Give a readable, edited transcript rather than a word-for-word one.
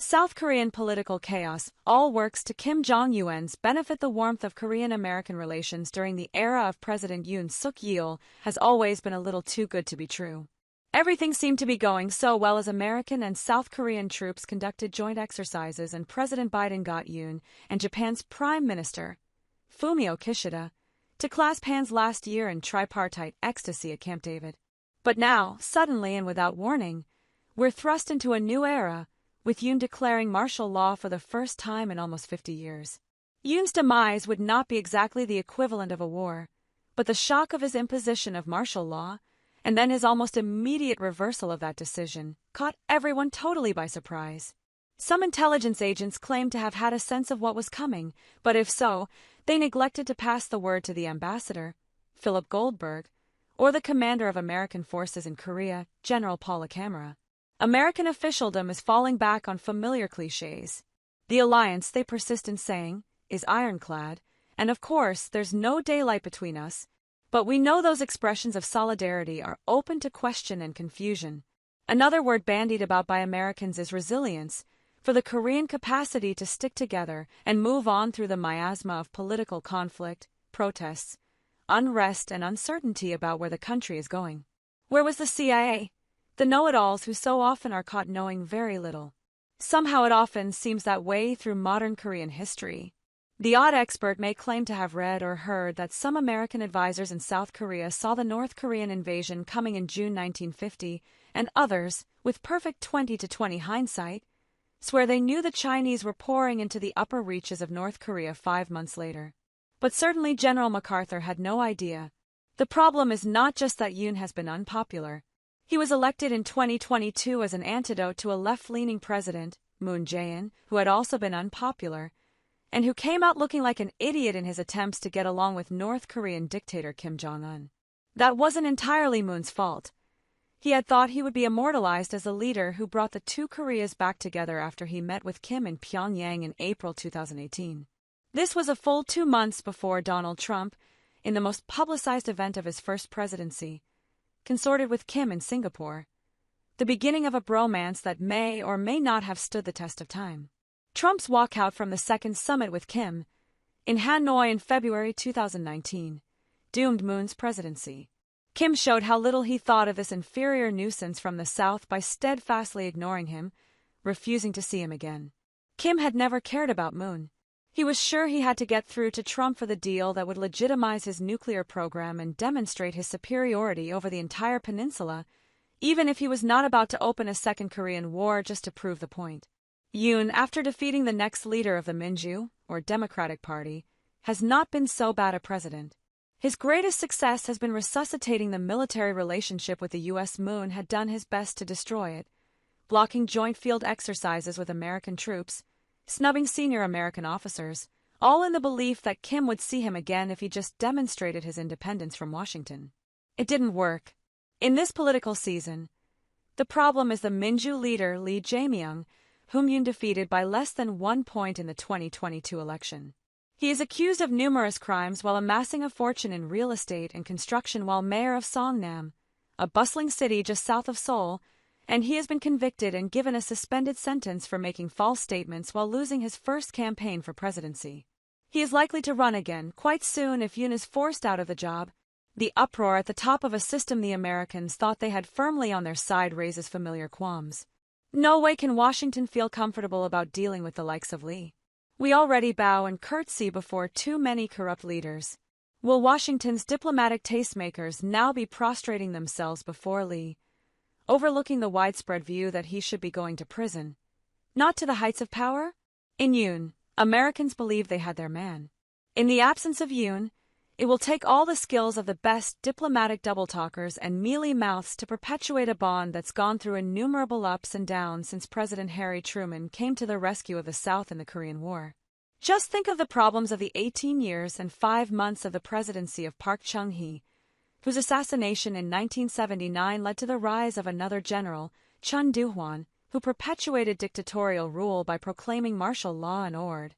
South Korean political chaos all works to Kim Jong Un's benefit. The warmth of Korean-American relations during the era of President Yoon Suk Yeol has always been a little too good to be true. Everything seemed to be going so well as American and South Korean troops conducted joint exercises and President Biden got Yoon and Japan's Prime Minister, Fumio Kishida, to clasp hands last year in tripartite ecstasy at Camp David. But now, suddenly and without warning, we're thrust into a new era, with Yoon declaring martial law for the first time in almost 50 years. Yoon's demise would not be exactly the equivalent of a war, but the shock of his imposition of martial law, and then his almost immediate reversal of that decision, caught everyone totally by surprise. Some intelligence agents claimed to have had a sense of what was coming, but if so, they neglected to pass the word to the ambassador, Philip Goldberg, or the commander of American forces in Korea, General Paul Camera. American officialdom is falling back on familiar cliches. The alliance, they persist in saying, is ironclad, and of course there's no daylight between us, but we know those expressions of solidarity are open to question and confusion. Another word bandied about by Americans is resilience, for the Korean capacity to stick together and move on through the miasma of political conflict, protests, unrest, and uncertainty about where the country is going. Where was the CIA? The know-it-alls who so often are caught knowing very little. Somehow it often seems that way through modern Korean history. The odd expert may claim to have read or heard that some American advisors in South Korea saw the North Korean invasion coming in June 1950, and others, with perfect 20/20 hindsight, swear they knew the Chinese were pouring into the upper reaches of North Korea 5 months later. But certainly General MacArthur had no idea. The problem is not just that Yoon has been unpopular. He was elected in 2022 as an antidote to a left-leaning president, Moon Jae-in, who had also been unpopular, and who came out looking like an idiot in his attempts to get along with North Korean dictator Kim Jong Un. That wasn't entirely Moon's fault. He had thought he would be immortalized as a leader who brought the two Koreas back together after he met with Kim in Pyongyang in April 2018. This was a full 2 months before Donald Trump, in the most publicized event of his first presidency, consorted with Kim in Singapore, the beginning of a bromance that may or may not have stood the test of time. Trump's walkout from the second summit with Kim, in Hanoi in February 2019, doomed Moon's presidency. Kim showed how little he thought of this inferior nuisance from the South by steadfastly ignoring him, refusing to see him again. Kim had never cared about Moon. He was sure he had to get through to Trump for the deal that would legitimize his nuclear program and demonstrate his superiority over the entire peninsula, even if he was not about to open a second Korean War just to prove the point. Yoon, after defeating the next leader of the Minjoo, or Democratic Party, has not been so bad a president. His greatest success has been resuscitating the military relationship with the U.S. Moon had done his best to destroy it, blocking joint field exercises with American troops, snubbing senior American officers, all in the belief that Kim would see him again if he just demonstrated his independence from Washington. It didn't work. In this political season, the problem is the Minjoo leader Lee Jae-myung, whom Yoon defeated by less than 1 point in the 2022 election. He is accused of numerous crimes while amassing a fortune in real estate and construction while mayor of Songnam, a bustling city just south of Seoul, and he has been convicted and given a suspended sentence for making false statements while losing his first campaign for presidency. He is likely to run again quite soon if Yoon is forced out of the job. The uproar at the top of a system the Americans thought they had firmly on their side raises familiar qualms. No way can Washington feel comfortable about dealing with the likes of Lee. We already bow and curtsy before too many corrupt leaders. Will Washington's diplomatic tastemakers now be prostrating themselves before Lee, overlooking the widespread view that he should be going to prison, not to the heights of power? In Yoon, Americans believe they had their man. In the absence of Yoon, it will take all the skills of the best diplomatic double-talkers and mealy mouths to perpetuate a bond that's gone through innumerable ups and downs since President Harry Truman came to the rescue of the South in the Korean War. Just think of the problems of the 18 years and 5 months of the presidency of Park Chung-hee, whose assassination in 1979 led to the rise of another general, Chun Doo-hwan, who perpetuated dictatorial rule by proclaiming martial law and order.